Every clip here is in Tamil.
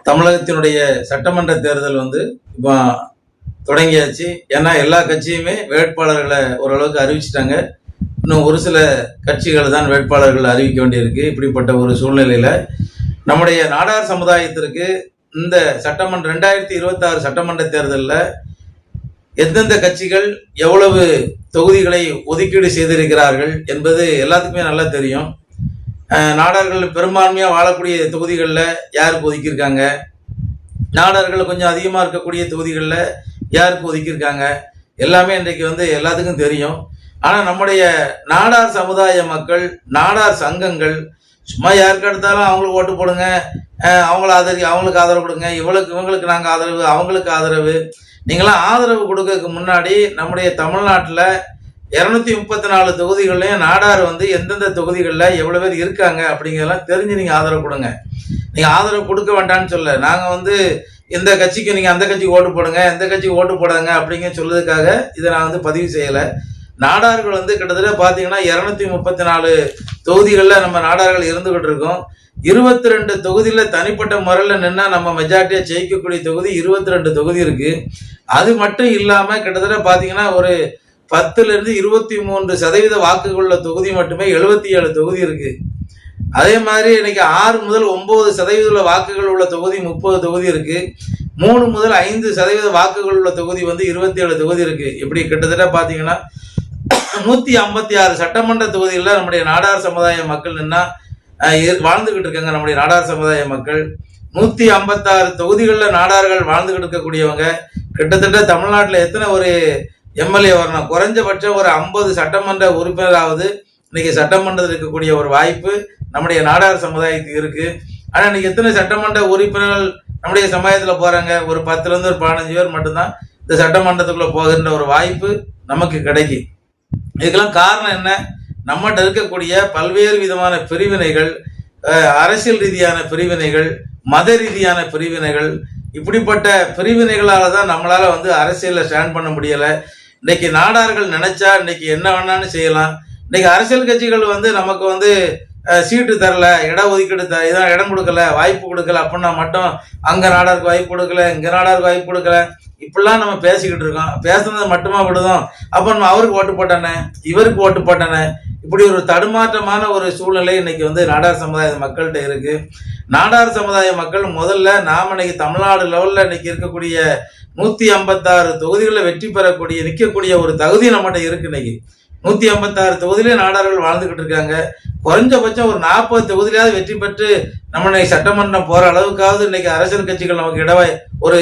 தமிழகத்தினுடைய சட்டமன்ற தேர்தல் இப்போ தொடங்கியாச்சு. ஏன்னா எல்லா கட்சியுமே வேட்பாளர்களை ஓரளவுக்கு அறிவிச்சிட்டாங்க. இன்னும் ஒரு சில கட்சிகள் தான் வேட்பாளர்கள் அறிவிக்க வேண்டியிருக்கு. இப்படிப்பட்ட ஒரு சூழ்நிலையில் நம்முடைய நாடார் சமுதாயத்திற்கு இந்த சட்டமன்ற 2026 சட்டமன்ற தேர்தலில் எந்தெந்த கட்சிகள் எவ்வளவு தொகுதிகளை ஒதுக்கீடு செய்திருக்கிறார்கள் என்பது எல்லாத்துக்குமே நல்லா தெரியும். நாடார்கள் பெரும்பான்மையாக வாழக்கூடிய தொகுதிகளில் யாருக்கு ஒதுக்கியிருக்காங்க, நாடார்கள் கொஞ்சம் அதிகமாக இருக்கக்கூடிய தொகுதிகளில் யாருக்கு ஒதுக்கியிருக்காங்க, எல்லாமே இன்றைக்கு எல்லாத்துக்கும் தெரியும். ஆனால் நம்முடைய நாடார் சமுதாய மக்கள், நாடார் சங்கங்கள் சும்மா யாருக்கு எடுத்தாலும் அவங்களுக்கு ஓட்டு போடுங்க, அவங்களுக்கு ஆதரவு கொடுங்க, இவங்களுக்கு நாங்கள் ஆதரவு, அவங்களுக்கு ஆதரவு. நீங்களாம் ஆதரவு கொடுக்கறதுக்கு முன்னாடி நம்முடைய தமிழ்நாட்டில் 234 தொகுதிகள்லையும் நாடார் எந்தெந்த தொகுதிகளில் எவ்வளோ பேர் இருக்காங்க அப்படிங்கிறதெல்லாம் தெரிஞ்சு நீங்கள் ஆதரவு கொடுங்க. நீங்கள் ஆதரவு கொடுக்க வேண்டாம்னு சொல்ல, நாங்கள் இந்த கட்சிக்கு நீங்கள் அந்த கட்சிக்கு ஓட்டு போடுங்க, எந்த கட்சிக்கு ஓட்டு போடுங்க அப்படிங்க சொல்றதுக்காக இதை நான் பதிவு செய்யலை. நாடார்கள் கிட்டத்தட்ட பார்த்தீங்கன்னா 234 தொகுதிகளில் நம்ம நாடார்கள் இருந்துகிட்டு இருக்கோம். 22 தொகுதியில் தனிப்பட்ட முறையில் நின்னா நம்ம மெஜாரிட்டியாக ஜெயிக்கக்கூடிய தொகுதி 22 தொகுதி இருக்கு. அது மட்டும் இல்லாமல் கிட்டத்தட்ட பார்த்தீங்கன்னா ஒரு 10லிருந்து 23% வாக்குகள் உள்ள தொகுதி மட்டுமே 77 தொகுதி இருக்கு. அதே மாதிரி இன்னைக்கு 6 முதல் 9% உள்ள வாக்குகள் உள்ள தொகுதி 30 தொகுதி இருக்கு. 3 முதல் 5% வாக்குகள் உள்ள தொகுதி 27 தொகுதி இருக்கு. இப்படி கிட்டத்தட்ட பார்த்தீங்கன்னா 156 சட்டமன்ற தொகுதிகளில் நம்முடைய நாடார் சமுதாய மக்கள் நின்னா வாழ்ந்துகிட்டு இருக்காங்க. நம்முடைய நாடார் சமுதாய மக்கள் 156 தொகுதிகளில் நாடார்கள் வாழ்ந்துகிட்டு இருக்கக்கூடியவங்க கிட்டத்தட்ட தமிழ்நாட்டில் எத்தனை ஒரு எம்எல்ஏ வரணும், குறைஞ்சபட்சம் ஒரு 50 சட்டமன்ற உறுப்பினராவது இன்னைக்கு சட்டமன்றத்தில் இருக்கக்கூடிய ஒரு வாய்ப்பு நம்முடைய நாடார் சமுதாயத்துக்கு இருக்கு. ஆனால் இன்னைக்கு எத்தனை சட்டமன்ற உறுப்பினர்கள் நம்முடைய சமுதாயத்தில் போறாங்க, ஒரு 10லேருந்து ஒரு 15 பேர் மட்டும்தான் இந்த சட்டமன்றத்துக்குள்ள போகின்ற ஒரு வாய்ப்பு நமக்கு கிடைக்கும். இதுக்கெல்லாம் காரணம் என்ன? நம்மகிட்ட இருக்கக்கூடிய பல்வேறு விதமான பிரிவினைகள், அரசியல் ரீதியான பிரிவினைகள், மத ரீதியான பிரிவினைகள், இப்படிப்பட்ட பிரிவினைகளால தான் நம்மளால அரசியலில் ஸ்டாண்ட் பண்ண முடியலை. இன்னைக்கு நாடார்கள் நினைச்சா இன்னைக்கு என்ன வேணாலும் செய்யலாம். இன்னைக்கு அரசியல் கட்சிகள் நமக்கு சீட்டு தரல, இட ஒதுக்கீடு இதான் இடம் கொடுக்கல, வாய்ப்பு கொடுக்கல அப்படின்னா மட்டும் அங்க நாடாருக்கு வாய்ப்பு கொடுக்கல, இங்க நாடாருக்கு வாய்ப்பு கொடுக்கல, இப்படிலாம் நம்ம பேசிக்கிட்டு இருக்கோம். பேசுனது மட்டுமா விடுதோம், அப்ப நம்ம அவருக்கு ஓட்டு போட்டானே, இவருக்கு ஓட்டு போட்டானே, இப்படி ஒரு தடுமாற்றமான ஒரு சூழ்நிலை இன்னைக்கு நாடார் சமுதாய மக்கள்கிட்ட இருக்கு. நாடார் சமுதாய மக்கள் முதல்ல நாம இன்னைக்கு தமிழ்நாடு லெவல்ல இன்னைக்கு இருக்கக்கூடிய 156 தொகுதிகளில் வெற்றி பெறக்கூடிய நிற்கக்கூடிய ஒரு தகுதி நம்மகிட்ட இருக்கு. இன்னைக்கு 156 தொகுதியிலே நாடார்கள் வாழ்ந்துகிட்டு இருக்காங்க. குறைஞ்சபட்சம் ஒரு 40 தொகுதியிலாவது வெற்றி பெற்று நம்ம இன்னைக்கு சட்டமன்றம் போற அளவுக்காவது இன்னைக்கு அரசியல் கட்சிகள் நமக்கு ஒரு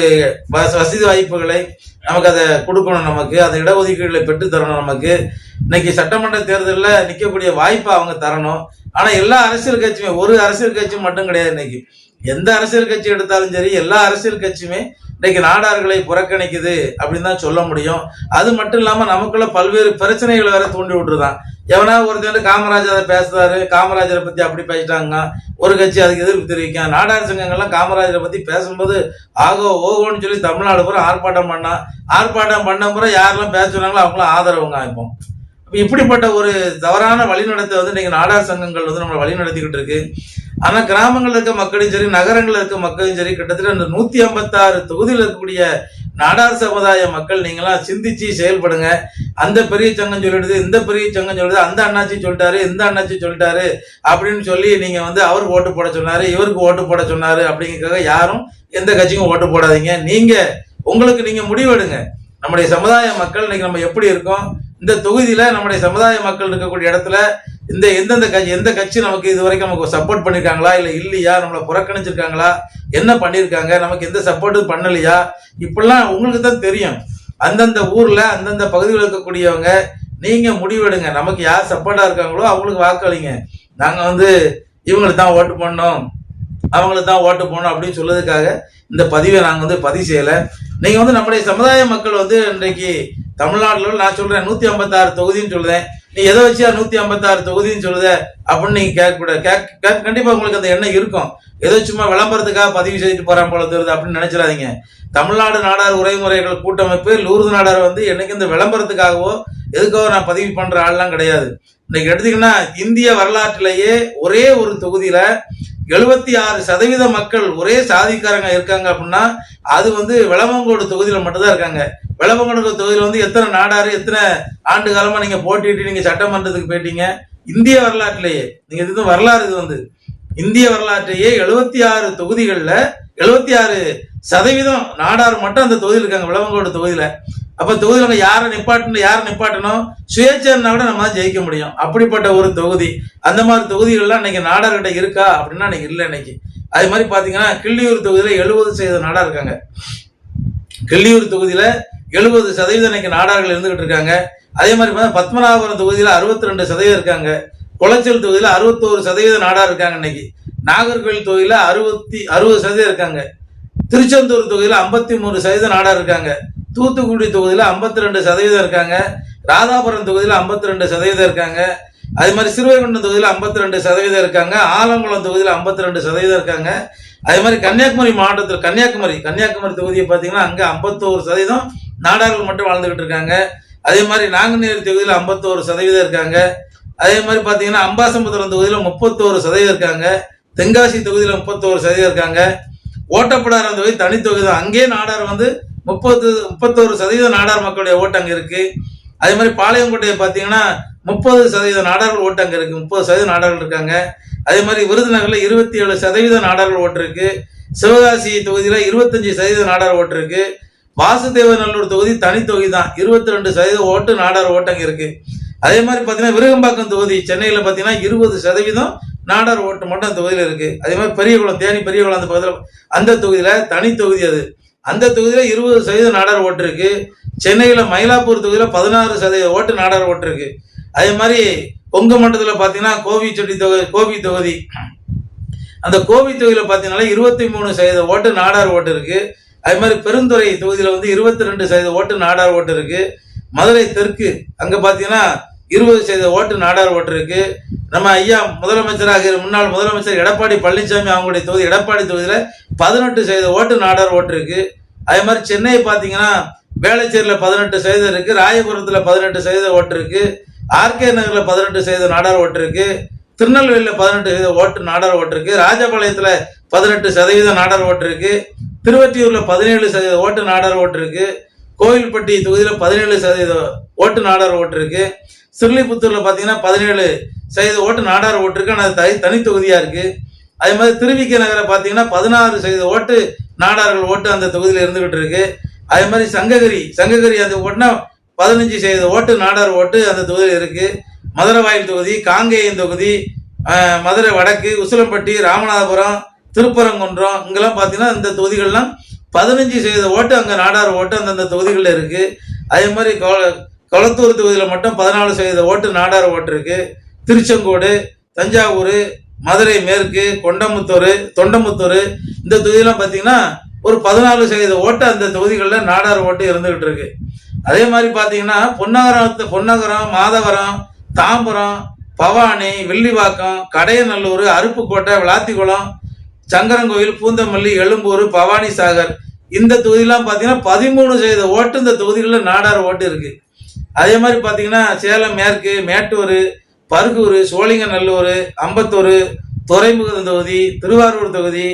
வசதி வாய்ப்புகளை நமக்கு அதை கொடுக்கணும், நமக்கு அந்த இடஒதுக்கீடுகளை பெற்று தரணும். நமக்கு இன்னைக்கு சட்டமன்ற தேர்தலில் நிற்கக்கூடிய வாய்ப்பை அவங்க தரணும். ஆனா எல்லா அரசியல் கட்சியுமே, ஒரு அரசியல் கட்சி மட்டும் கிடையாது, இன்னைக்கு எந்த அரசியல் கட்சி எடுத்தாலும் சரி எல்லா அரசியல் கட்சியுமே இன்னைக்கு நாடார்களை புறக்கணிக்குது அப்படின்னு தான் சொல்ல முடியும். அது மட்டும் இல்லாம நமக்குள்ள பல்வேறு பிரச்சனைகளை வேற தூண்டி விட்டுருதான். எவனா ஒருத்தர் காமராஜர் அதை பேசுறாரு, காமராஜரை பத்தி அப்படி பேசிட்டாங்க, ஒரு கட்சி அதுக்கு எதிர்ப்பு தெரிவிக்க. நாடார் சங்கங்கள்லாம் காமராஜரை பத்தி பேசும்போது ஆகோ ஓகோன்னு சொல்லி தமிழ்நாடு பூரா ஆர்ப்பாட்டம் பண்ண முறை யாரெல்லாம் பேச சொன்னாங்களோ அவங்களும் ஆதரவுங்க. இப்போ இப்படிப்பட்ட ஒரு தவறான வழிநடத்தை இன்னைக்கு நாடார் சங்கங்கள் நம்ம வழி நடத்திக்கிட்டு இருக்கு. ஆனா கிராமங்கள்ல இருக்க மக்களும் சரி, நகரங்கள்ல இருக்க மக்களும் சரி, கிட்டத்தட்ட இந்த 156 தொகுதியில் இருக்கக்கூடிய நாடார் சமுதாய மக்கள் நீங்களாம் சிந்திச்சு செயல்படுங்க. அந்த பெரிய சங்கம் சொல்லிடுது, இந்த பெரிய சங்கம் சொல்லுது, அந்த அண்ணாச்சி சொல்லிட்டாரு, இந்த அண்ணாச்சி சொல்லிட்டாரு அப்படின்னு சொல்லி நீங்க அவருக்கு ஓட்டு போட சொன்னாரு, இவருக்கு ஓட்டு போட சொன்னாரு அப்படிங்கிறதுக்காக யாரும் எந்த கட்சிக்கும் ஓட்டு போடாதீங்க. உங்களுக்கு நீங்க முடிவெடுங்க. நம்முடைய சமுதாய மக்கள் இன்னைக்கு நம்ம எப்படி இருக்கோம், இந்த தொகுதியில நம்முடைய சமுதாய மக்கள் இருக்கக்கூடிய இடத்துல எந்த கட்சி நமக்கு இது வரைக்கும் நமக்கு சப்போர்ட் பண்ணிருக்காங்களா, இல்லையா, நம்மளை புறக்கணிச்சிருக்காங்களா, என்ன பண்ணிருக்காங்க, நமக்கு எந்த சப்போர்ட்டும் பண்ணலையா, இப்படிலாம் உங்களுக்கு தான் தெரியும். அந்தந்த ஊர்ல அந்தந்த பகுதியில் இருக்கக்கூடியவங்க நீங்க முடிவெடுங்க. நமக்கு யார் சப்போர்ட்டா இருக்காங்களோ அவங்களுக்கு வாக்களிங்க. நாங்க இவங்களுக்கு தான் ஓட்டு போடணும், அவங்களுக்கு தான் ஓட்டு போடணும் அப்படின்னு சொல்றதுக்காக இந்த பதிவை நாங்க பதிவு செய்யல. நீங்க நம்முடைய சமுதாய மக்கள் இன்றைக்கு தமிழ்நாட்டில் நான் சொல்றேன் 156 தொகுதின்னு சொல்லுதேன், நீ எதை வச்சியா 156 தொகுதின்னு சொல்லுத அப்படின்னு நீங்க கேட்கக்கூடாது. கண்டிப்பா உங்களுக்கு அந்த எண்ணம் இருக்கும், ஏதோ சும்மா விளம்பரத்துக்காக பதிவு செய்துட்டு போறான் போல தெரியுது அப்படின்னு நினைச்சிடாதீங்க. தமிழ்நாடு நாடார் உரைமுறைகள் கூட்டமைப்பு லூர்து நாடார் என்னைக்கு இந்த விளம்பரத்துக்காகவோ எதுக்காக நான் பதிவு பண்ற ஆள்லாம் கிடையாது. இன்னைக்கு எடுத்தீங்கன்னா இந்திய வரலாற்றிலேயே ஒரே ஒரு தொகுதியில 76% மக்கள் ஒரே சாதிக்காரங்க இருக்காங்க அப்படின்னா அது வந்து விளவங்கோடு தொகுதியில மட்டும்தான் இருக்காங்க. விளவங்கோடு தொகுதியில வந்து எத்தனை நாடாரு, எத்தனை ஆண்டு காலமா நீங்க போட்டிட்டு நீங்க சட்டமன்றத்துக்கு போயிட்டீங்க? இந்திய வரலாற்றிலேயே நீங்க இது வரலாறு, இது வந்து இந்திய வரலாற்றையே 76 தொகுதிகளில் 76% நாடார் மட்டும் அந்த தொகுதியில் இருக்காங்க, விளவங்கோடு தொகுதியில. அப்ப தொகுதியில் யாரை நிப்பாட்டணும், சுயேட்சைன்னா கூட நம்ம தான் ஜெயிக்க முடியும். அப்படிப்பட்ட ஒரு தொகுதி. அந்த மாதிரி தொகுதிகள்லாம் இன்னைக்கு நாடார்கிட்ட இருக்கா அப்படின்னா இன்னைக்கு இல்லை. இன்னைக்கு அதே மாதிரி பாத்தீங்கன்னா கிள்ளியூர் தொகுதியில 70% நாடார் இருக்காங்க. கிள்ளியூர் தொகுதியில 70% இன்னைக்கு நாடார்கள் இருந்துகிட்டு இருக்காங்க. அதே மாதிரி பத்மநாபபுரம் தொகுதியில 62% இருக்காங்க. குளச்சல் தொகுதியில 61% நாடார் இருக்காங்க. இன்னைக்கு நாகர்கோவில் தொகுதியில 60% இருக்காங்க. திருச்செந்தூர் தொகுதியில 53% நாடார் இருக்காங்க. தூத்துக்குடி தொகுதியில 52% இருக்காங்க. ராதாபுரம் தொகுதியில 52% இருக்காங்க. அதே மாதிரி சிறுவைகுண்டம் தொகுதியில 52% இருக்காங்க. ஆலங்குளம் தொகுதியில 52% இருக்காங்க. அதே மாதிரி கன்னியாகுமரி மாவட்டத்தில் கன்னியாகுமரி தொகுதியை பார்த்தீங்கன்னா அங்க 51% நாடார்கள் மட்டும் வாழ்ந்துகிட்டு இருக்காங்க. அதே மாதிரி நாங்குநேரி தொகுதியில 51% இருக்காங்க. அதே மாதிரி பார்த்தீங்கன்னா அம்பாசமுத்திரம் தொகுதியில 31% இருக்காங்க. தென்காசி தொகுதியில 31% இருக்காங்க. ஓட்டப்பிடாரம் தொகுதி தனி தொகுதி தான், அங்கேயே நாடார் வந்து 31% நாடார் மக்களுடைய ஓட்டு அங்க இருக்கு. அதே மாதிரி பாளையங்கோட்டையை பார்த்தீங்கன்னா 30% நாடார்கள் ஓட்டு அங்க இருக்கு, 30% நாடார்கள் இருக்காங்க. அதே மாதிரி விருதுநகர்ல 27% நாடார்கள் ஓட்டு இருக்கு. சிவகாசி தொகுதியில 25% நாடார் ஓட்டு இருக்கு. வாசுதேவநல்லூர் தொகுதி தனி தொகுதி தான், 22% ஓட்டு நாடார் ஓட்டு அங்க இருக்கு. அதே மாதிரி பார்த்தீங்கன்னா விருகம்பாக்கம் தொகுதி சென்னையில பார்த்தீங்கன்னா 20% நாடார் ஓட்டு மட்டும் அந்த தொகுதியில இருக்கு. அதே மாதிரி பெரியகுளம், தேனி பெரியகுளம் அந்த பகுதியில் அந்த தொகுதியில தனி தொகுதி அது, அந்த தொகுதியில 20% நாடார் ஓட்டு இருக்கு. சென்னையில மயிலாப்பூர் தொகுதியில 16% ஓட்டு நாடார் ஓட்டு இருக்கு. அதே மாதிரி கொங்கு மண்டலத்தில் பார்த்தீங்கன்னா கோபி தொகுதி, அந்த கோபி தொகுதியில பார்த்தீங்கன்னா 23% ஓட்டு நாடார் ஓட்டு இருக்கு. அதே மாதிரி பெருந்துறை தொகுதியில வந்து 22% ஓட்டு நாடார் ஓட்டு இருக்கு. மதுரை தெற்கு அங்க பாத்தீங்கன்னா 20% ஓட்டு நாடார் ஓட்டு இருக்கு. நம்ம ஐயா முதலமைச்சராக முன்னாள் முதலமைச்சர் எடப்பாடி பழனிசாமி அவங்களுடைய தொகுதி எடப்பாடி தொகுதியில 18% ஓட்டு நாடார் ஓட்டு இருக்கு. அதே மாதிரி சென்னை பாத்தீங்கன்னா வேளச்சேரியில 18% இருக்கு. ராயபுரத்துல 18% ஓட்டு இருக்கு. ஆர்கே நகர்ல 18% நாடார் ஓட்டு இருக்கு. திருநெல்வேலியில 18% ஓட்டு நாடார் ஓட்டு இருக்கு. ராஜபாளையத்துல 18% நாடார் ஓட்டு இருக்கு. திருவொற்றியூர்ல 17% ஓட்டு நாடார் ஓட்டு இருக்கு. கோவில்பட்டி தொகுதியில 17% ஓட்டு நாடார் ஓட்டு இருக்கு. சிறுலிபுத்தூர்ல பாத்தீங்கன்னா 17% ஓட்டு நாடார் ஓட்டு இருக்கு. ஆனால் அது தனி தொகுதியா இருக்கு. அதே மாதிரி திருவிக்க நகரை பாத்தீங்கன்னா 16% ஓட்டு நாடார்கள் ஓட்டு அந்த தொகுதியில இருந்துகிட்டு இருக்கு. அதே மாதிரி சங்ககிரி அந்த ஓட்டுனா 15% ஓட்டு நாடார் ஓட்டு அந்த தொகுதியில் இருக்கு. மதுரவாயில் தொகுதி, காங்கேயம் தொகுதி, மதுரை வடக்கு, உசிலம்பட்டி, ராமநாதபுரம், திருப்பரங்குன்றம் இங்கெல்லாம் பாத்தீங்கன்னா இந்த தொகுதிகள்லாம் 15% ஓட்டு அங்க நாடார் ஓட்டு அந்தந்த தொகுதிகளில் இருக்கு. அதே மாதிரி கொளத்தூர் தொகுதியில மட்டும் 14% ஓட்டு நாடார் ஓட்டு இருக்கு. திருச்செங்கோடு, தஞ்சாவூர், மதுரை மேற்கு, தொண்டமுத்தூர் இந்த தொகுதியெல்லாம் பார்த்தீங்கன்னா ஒரு 14% ஓட்டு அந்த தொகுதிகளில் நாடார் ஓட்டு இருந்துகிட்டு இருக்கு. அதே மாதிரி பார்த்தீங்கன்னா பொன்னகரம், மாதவரம், தாம்பரம், பவானி, வில்லிவாக்கம், கடையநல்லூர், அருப்புக்கோட்டை, விளாத்திக்குளம், சங்கரன்கோவில், பூந்தமல்லி, எழும்பூர், பவானி சாகர் இந்த தொகுதியெல்லாம் பார்த்தீங்கன்னா 13% ஓட்டு இந்த தொகுதிகளில் நாடார் ஓட்டு இருக்கு. அதே மாதிரி பார்த்தீங்கன்னா சேலம் மேற்கு, மேட்டூர், பர்கூர், சோழிங்கநல்லூர், அம்பத்தூர், துறைமுகம் தொகுதி, திருவாரூர் தொகுதி,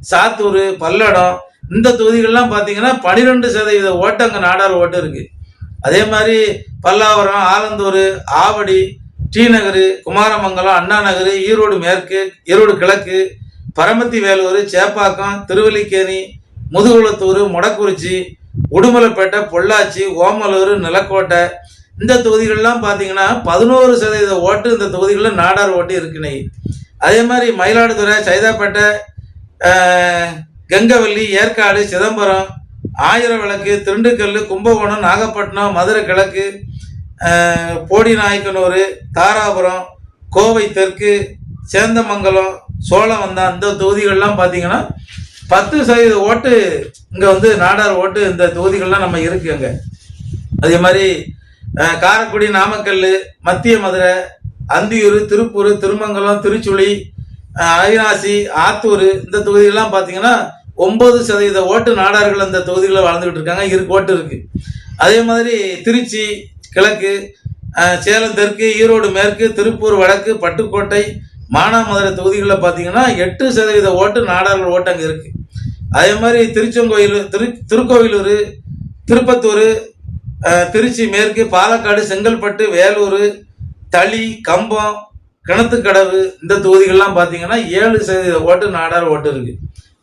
சாத்தூர், பல்லடம் இந்த தொகுதிகள்லாம் பார்த்தீங்கன்னா 12% ஓட்டு அங்கே நாடார் ஓட்டு இருக்கு. அதே மாதிரி பல்லாவரம், ஆலந்தூர், ஆவடி, டி நகர், குமாரமங்கலம், அண்ணா நகர், ஈரோடு மேற்கு, ஈரோடு கிழக்கு, பரமத்தி வேலூர், சேப்பாக்கம், திருவல்லிக்கேணி, முதுகுளத்தூர், மொடக்குறிச்சி, உடுமலைப்பேட்டை, பொள்ளாச்சி, ஓமலூர், நிலக்கோட்டை இந்த தொகுதிகள்லாம் பார்த்தீங்கன்னா 11% ஓட்டு இந்த தொகுதிகளில் நாடார் ஓட்டு இருக்குனே. அதே மாதிரி மயிலாடுதுறை, சைதாப்பேட்டை, கங்கவல்லி, ஏற்காடு, சிதம்பரம், ஆயிரவிளக்கு, திண்டுக்கல், கும்பகோணம், நாகப்பட்டினம், மதுரை கிழக்கு, போடிநாயக்கனூர், தாராபுரம், கோவை தெற்கு, சேந்தமங்கலம், சோழவந்தான் இந்த தொகுதிகள்லாம் பார்த்தீங்கன்னா 10% ஓட்டு இங்கே வந்து நாடார் ஓட்டு இந்த தொகுதிகள்லாம் நம்ம இருக்கு அங்கே. அதே மாதிரி காரைக்குடி, நாமக்கல், மத்திய மதுரை, அந்தியூர், திருப்பூர், திருமங்கலம், திருச்சுழி, அவிநாசி, ஆத்தூர் இந்த தொகுதிகள்லாம் பார்த்தீங்கன்னா 9% ஓட்டு நாடார்கள் அந்த தொகுதிகளில் வாழ்ந்துகிட்டு இருக்காங்க, ஓட்டு இருக்கு. அதே மாதிரி திருச்சி கிழக்கு, சேலம் தெற்கு, ஈரோடு மேற்கு, திருப்பூர் வடக்கு, பட்டுக்கோட்டை, மானாமதுரை தொகுதிகளில் பார்த்தீங்கன்னா 8% ஓட்டு நாடார்கள் ஓட்டு அங்கே இருக்கு. அதே மாதிரி திருச்செங்கோயில், திருக்கோவிலூர், திருப்பத்தூர், திருச்சி மேற்கு, பாலக்காடு, செங்கல்பட்டு, வேலூர், தளி, கம்பம், கிணத்துக்கடவு இந்த தொகுதிகள்லாம் பார்த்தீங்கன்னா 7% ஓட்டு நாடார் ஓட்டு இருக்கு.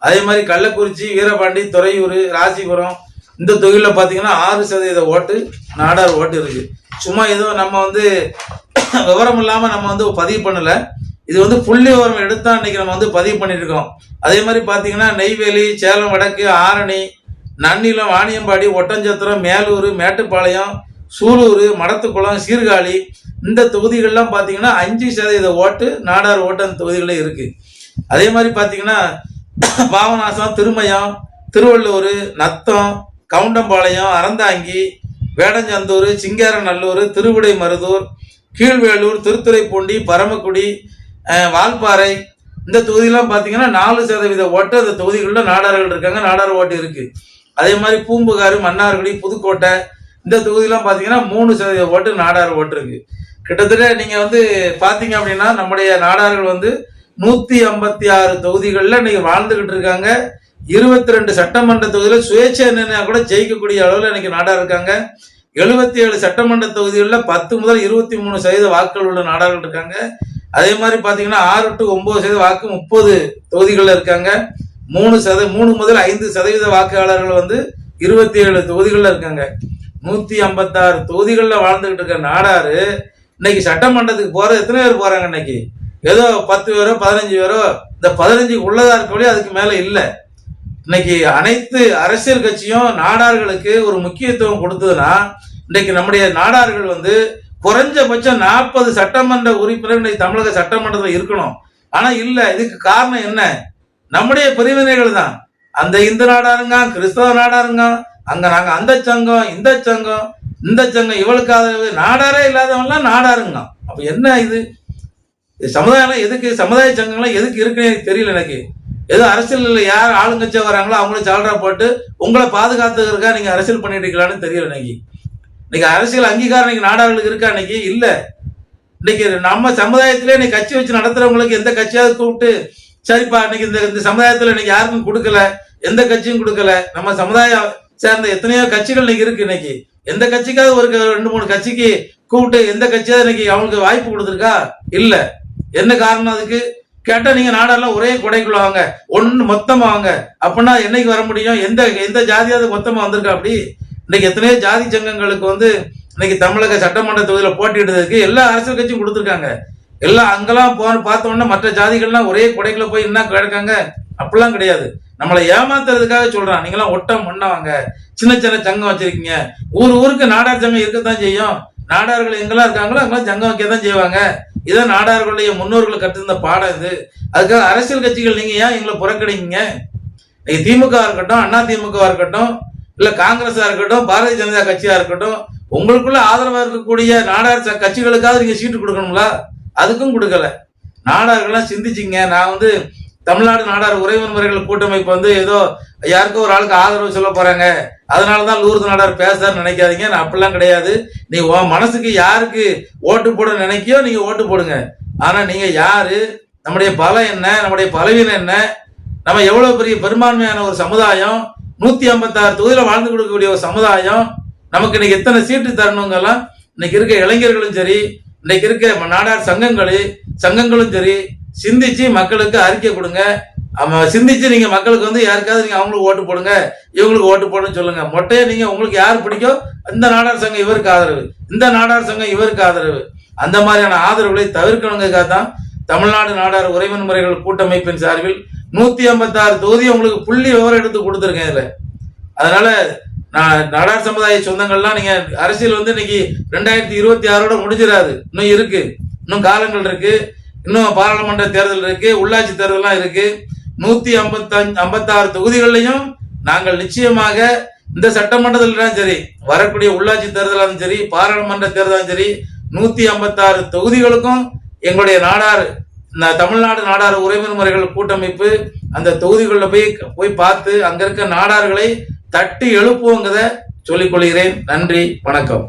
அதே மாதிரி கள்ளக்குறிச்சி, வீரபாண்டி, துறையூர், ராசிபுரம் இந்த தொகுதியில் பார்த்தீங்கன்னா 6% ஓட்டு நாடார் ஓட்டு இருக்கு. சும்மா எதுவும் நம்ம வந்து விவரம் இல்லாமல் நம்ம வந்து பதிவு பண்ணலை. இது வந்து புள்ளி விவரம் எடுத்தா இன்னைக்கு நம்ம வந்து பதிவு பண்ணிட்டு இருக்கோம். அதே மாதிரி பார்த்தீங்கன்னா நெய்வேலி, சேலம் வடக்கு, ஆரணி, நன்னிலம், வாணியம்பாடி, ஒட்டஞ்சத்திரம், மேலூர், மேட்டுப்பாளையம், சூலூர், மடத்துக்குளம், சீர்காழி இந்த தொகுதிகள்லாம் பார்த்தீங்கன்னா 5% ஓட்டு நாடார் ஓட்டு அந்த தொகுதிகளில் இருக்கு. அதே மாதிரி பார்த்தீங்கன்னா பாபநாசம், திருமயம், திருவள்ளூர், நத்தம், கவுண்டம்பாளையம், அறந்தாங்கி, வேடஞ்சந்தூர், சிங்காரநல்லூர், திருவிடைமருதூர், கீழ்வேலூர், திருத்துறைப்பூண்டி, பரமக்குடி, வால்பாறை இந்த தொகுதியெல்லாம் பார்த்தீங்கன்னா 4% ஓட்டு அந்த தொகுதிகளில் நாடார்கள் இருக்காங்க, நாடார் ஓட்டு இருக்கு. அதே மாதிரி பூம்புகார், மன்னார்குடி, புதுக்கோட்டை இந்த தொகுதியெல்லாம் பார்த்தீங்கன்னா 3% ஓட்டு நாடார் ஓட்டு இருக்கு. கிட்டத்தட்ட நீங்க வந்து பார்த்தீங்க அப்படின்னா நம்முடைய நாடார்கள் வந்து 156 தொகுதிகளில் இன்னைக்கு வாழ்ந்துகிட்டு இருக்காங்க. 22 சட்டமன்ற தொகுதியில் சுயேட்சை நிர்ணயம் கூட ஜெயிக்கக்கூடிய அளவில் இன்னைக்கு நாடார் இருக்காங்க. 77 சட்டமன்ற தொகுதிகளில் 10 முதல் 23% வாக்குகள் உள்ள நாடார்கள் இருக்காங்க. அதே மாதிரி பார்த்தீங்கன்னா 6 to 9% வாக்கு 30 தொகுதிகளில் இருக்காங்க. 3 முதல் 5% வாக்காளர்கள் வந்து 27 தொகுதிகளில் இருக்காங்க. 156 தொகுதிகளில் வாழ்ந்துகிட்டு இருக்க நாடாரு இன்னைக்கு சட்டமன்றத்துக்கு போறது எத்தனை பேர் போறாங்க? இன்னைக்கு ஏதோ 10 பேரோ 15 பேரோ, இந்த 15 உள்ளதா இருக்கவே அதுக்கு மேல இல்லை. இன்னைக்கு அனைத்து அரசியல் கட்சியும் நாடார்களுக்கு ஒரு முக்கியத்துவம் கொடுத்ததுன்னா இன்னைக்கு நம்முடைய நாடார்கள் வந்து குறைஞ்சபட்சம் 40 சட்டமன்ற உறுப்பினர் இன்னைக்கு தமிழக சட்டமன்றத்தில் இருக்கணும். ஆனா இல்ல, இதுக்கு காரணம் என்ன? நம்முடைய பிரிவினைகள் தான். அந்த இந்து நாடாருங்க, கிறிஸ்தவ நாடாருங்க, அங்க நாங்க அந்த சங்கம், இந்த சங்கம், இந்த சங்கம், இவளுக்காக நாடாரே இல்லாதவங்கலாம் நாடாருங்க. அப்ப என்ன இது சமுதாயம்? எதுக்கு சமுதாய சங்கங்கள்லாம் எதுக்கு இருக்குன்னு எனக்கு தெரியல. எனக்கு ஏதோ அரசியல் யார் ஆளுங்கட்சியா வராங்களோ அவங்களும் சால்ரா போட்டு உங்களை பாதுகாத்துக்கிறக்கா நீங்க அரசியல் பண்ணிட்டு இருக்கலான்னு தெரியல. இன்னைக்கு அரசியல் அங்கீகாரம் இன்னைக்கு நாடார்களுக்கு இருக்கா? இன்னைக்கு இல்ல. இன்னைக்கு நம்ம சமுதாயத்திலே இன்னைக்கு கட்சி வச்சு நடத்துறவங்களுக்கு எந்த கட்சியாவது கூப்பிட்டு சரிப்பா இன்னைக்கு இந்த சமுதாயத்துல இன்னைக்கு யாருக்கும் கொடுக்கல, எந்த கட்சியும் கொடுக்கல. நம்ம சமுதாயம் சேர்ந்த எத்தனையோ கட்சிகள் இன்னைக்கு இருக்கு. இன்னைக்கு எந்த கட்சிக்காவது ஒரு 2-3 கட்சிக்கு கூப்பிட்டு எந்த கட்சியாவது இன்னைக்கு அவங்களுக்கு வாய்ப்பு கொடுத்துருக்கா? இல்ல. என்ன காரணம் அதுக்கு கேட்டா, நீங்க நாடெல்லாம் ஒரே கொடைக்குள்ள வாங்க, ஒன்னு மொத்தமா வாங்க அப்படின்னா என்னைக்கு வர முடியும்? எந்த ஜாதியாவது மொத்தமா வந்திருக்கா? அப்படி இன்னைக்கு எத்தனையோ ஜாதி சங்கங்களுக்கு வந்து இன்னைக்கு தமிழக சட்டமன்ற தொகுதியில போட்டியிடுறதுக்கு எல்லா அரசியல் கட்சியும் கொடுத்துருக்காங்க. எல்லாம் அங்கெல்லாம் பார்த்தோம்னா மற்ற ஜாதிகள்லாம் ஒரே கொடைக்குள்ள போய் என்ன கிடக்காங்க? அப்படிலாம் கிடையாது. நம்மளை ஏமாத்துறதுக்காக சொல்றான். நீங்களாம் ஒட்டம் பண்ணவாங்க, சின்ன சின்ன சங்கம் வச்சிருக்கீங்க. ஊருக்கு நாடார் சங்கம் இருக்கத்தான் செய்யும். நாடார்கள் எங்கெல்லாம் இருக்காங்களோ அங்கெல்லாம் சங்கம் வைக்கத்தான் செய்வாங்க. இதான் நாடார்களுடைய முன்னோர்கள் கற்றுந்த பாடம் இது. அதுக்காக அரசியல் கட்சிகள் நீங்க ஏன் எங்களை புறக்கணிங்க? நீங்க திமுக இருக்கட்டும், அண்ணா திமுக இருக்கட்டும், இல்ல காங்கிரஸா இருக்கட்டும், பாரதிய ஜனதா கட்சியா இருக்கட்டும், உங்களுக்குள்ள ஆதரவா இருக்கக்கூடிய நாடார் கட்சிகளுக்காவது நீங்க சீட்டு கொடுக்கணுங்களா? அதுக்கும் கொடுக்கல. நாடார்கள்லாம் சிந்திச்சிங்க. நான் வந்து தமிழ்நாடு நாடார் உறவினர் முறைகள் கூட்டமைப்பு வந்து ஏதோ யாருக்கோ ஒரு ஆளுக்கு ஆதரவு சொல்ல போறாங்க, அதனாலதான் லூர்து நாடார் பேசுறாருன்னு நினைக்காதீங்க. நான் அப்படிலாம் கிடையாது. நீ உன் மனசுக்கு யாருக்கு ஓட்டு போட நினைக்கியோ நீங்க ஓட்டு போடுங்க. ஆனா நீங்க யாரு, நம்முடைய பலம் என்ன, நம்முடைய பலவீனம் என்ன, நம்ம எவ்வளவு பெரிய பெரும்பான்மையான ஒரு சமுதாயம், 156 தொகுதியில வாழ்ந்து கொடுக்கக்கூடிய ஒரு சமுதாயம், நமக்கு இன்னைக்கு எத்தனை சீட்டு தரணுங்கெல்லாம் இன்னைக்கு இருக்க இளைஞர்களும் சரி, இன்னைக்கு இருக்க நாடார் சங்கங்களும் சரி சிந்திச்சு மக்களுக்கு அறிக்கை கொடுங்க. சிந்திச்சு நீங்க மக்களுக்கு வந்து யாருக்காவது நீங்க அவங்களுக்கு ஓட்டு போடுங்க, இவங்களுக்கு ஓட்டு போடுன்னு சொல்லுங்க. மொட்டையை நீங்க உங்களுக்கு யார் பிடிக்கும், இந்த நாடார் சங்கம் இவருக்கு ஆதரவு, இந்த நாடார் சங்கம் இவருக்கு ஆதரவு, அந்த மாதிரியான ஆதரவுகளை தவிர்க்கணுங்கிறதுக்காக தான் தமிழ்நாடு நாடார் உறவினர் முறைகள் கூட்டமைப்பின் சார்பில் 156 தொகுதி உங்களுக்கு புள்ளி விவரம் எடுத்து கொடுத்துருக்கேன் இதுல. அதனால நாடார் சமுதாய சொந்தங்கள்லாம் நீங்க அரசியல் வந்து இன்னைக்கு 2026 முடிஞ்சிடாது. இன்னும் இருக்கு, இன்னும் காலங்கள் இருக்கு, இன்னும் பாராளுமன்ற தேர்தல் இருக்கு, உள்ளாட்சி தேர்தல்லாம் இருக்கு. 156 தொகுதிகளிலையும் நாங்கள் நிச்சயமாக இந்த சட்டமன்றத்திலும் சரி, வரக்கூடிய உள்ளாட்சி தேர்தலும் சரி, பாராளுமன்ற தேர்தலும் சரி, 156 தொகுதிகளுக்கும் எங்களுடைய தமிழ்நாடு நாடார் உறவினர் முறைகள் கூட்டமைப்பு அந்த தொகுதிகளில் போய் பார்த்து அங்க இருக்க நாடார்களை தட்டி எழுப்புவோங்கிறத சொல்லிக் கொள்கிறேன். நன்றி, வணக்கம்.